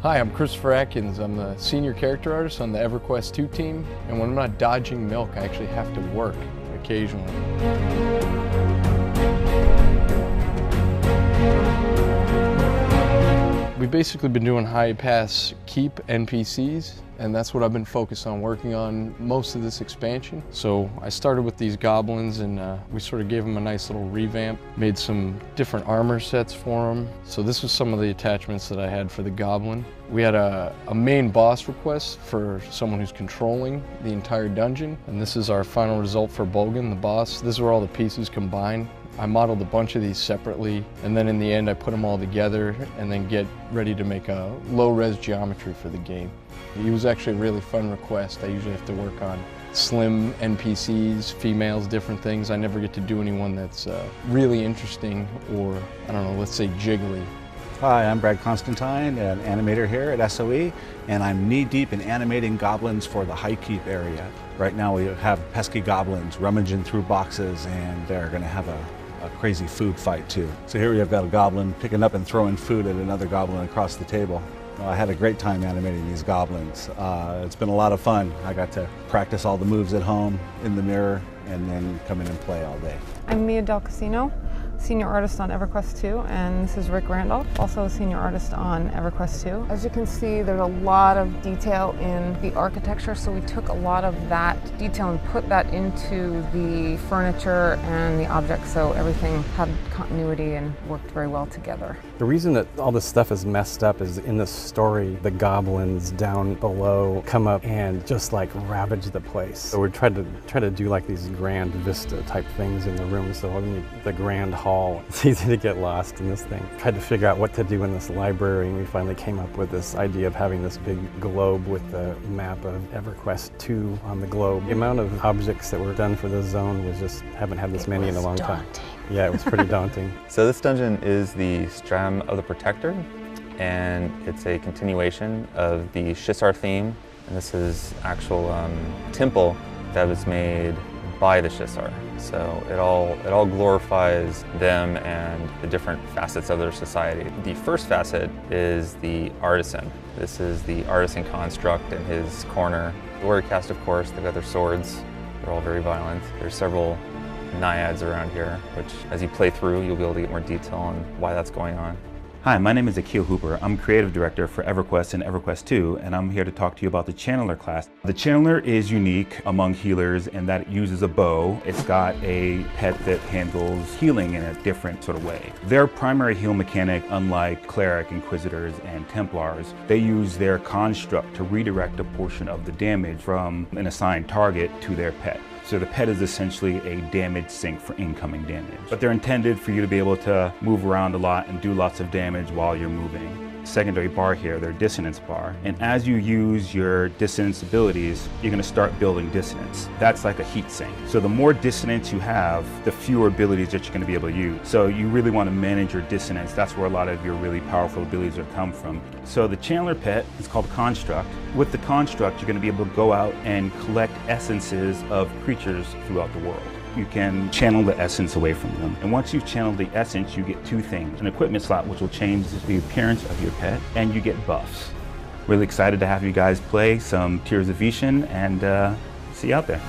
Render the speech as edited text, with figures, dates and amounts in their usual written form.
Hi, I'm Christopher Atkins. I'm the senior character artist on the EverQuest 2 team, and when I'm not dodging milk, I actually have to work occasionally. We've basically been doing high-pass keep NPCs, and that's what I've been focused on working on most of this expansion. So I started with these goblins, and we sort of gave them a nice little revamp, made some different armor sets for them. So this was some of the attachments that I had for the goblin. We had a main boss request for someone who's controlling the entire dungeon, and this is our final result for Bolgan, the boss. This is where all the pieces combine. I modeled a bunch of these separately, and then in the end I put them all together and then get ready to make a low-res geometry for the game. It was actually a really fun request. I usually have to work on slim NPCs, females, different things. I never get to do anyone that's really interesting or, I don't know, let's say jiggly. Hi, I'm Brad Constantine, an animator here at SOE, and I'm knee-deep in animating goblins for the High Keep area. Right now we have pesky goblins rummaging through boxes, and they're going to have a crazy food fight too. So here we have got a goblin picking up and throwing food at another goblin across the table. I had a great time animating these goblins. It's been a lot of fun. I got to practice all the moves at home in the mirror and then come in and play all day. I'm Mia Del Casino, senior artist on EverQuest 2, and this is Rick Randolph, also a senior artist on EverQuest 2. As you can see, there's a lot of detail in the architecture, so we took a lot of that detail and put that into the furniture and the objects, so everything had continuity and worked very well together. The reason that all this stuff is messed up is in the story, the goblins down below come up and just like ravage the place. So we tried to do like these grand vista type things in the room, so in the grand hall, it's easy to get lost in this thing. Tried to figure out what to do in this library, and we finally came up with this idea of having this big globe with the map of EverQuest 2 on the globe. The amount of objects that were done for this zone was just, haven't had this many in a long time. Yeah, it was pretty daunting. So this dungeon is the Stratum of the Protector, and it's a continuation of the Shissar theme. And this is actual temple that was made by the Shissar. So it all glorifies them and the different facets of their society. The first facet is the artisan. This is the artisan construct in his corner. The warrior caste, of course, they've got their swords. They're all very violent. There's several naiads around here, which as you play through, you'll be able to get more detail on why that's going on. Hi, my name is AKIL Hooper. I'm creative director for EverQuest and EverQuest 2, and I'm here to talk to you about the Channeler class. The Channeler is unique among healers in that it uses a bow. It's got a pet that handles healing in a different sort of way. Their primary heal mechanic, unlike Cleric, Inquisitors, and Templars, they use their construct to redirect a portion of the damage from an assigned target to their pet. So the pet is essentially a damage sink for incoming damage. But they're intended for you to be able to move around a lot and do lots of damage while you're moving. Secondary bar here, their dissonance bar. And as you use your dissonance abilities, you're going to start building dissonance. That's like a heat sink. So the more dissonance you have, the fewer abilities that you're going to be able to use. So you really want to manage your dissonance. That's where a lot of your really powerful abilities are come from. So the Channeler pet is called Construct. With the Construct, you're going to be able to go out and collect essences of creatures throughout the world. You can channel the essence away from them. And once you've channeled the essence, you get two things. An equipment slot, which will change the appearance of your pet, and you get buffs. Really excited to have you guys play some Tears of Veeshan, and see you out there.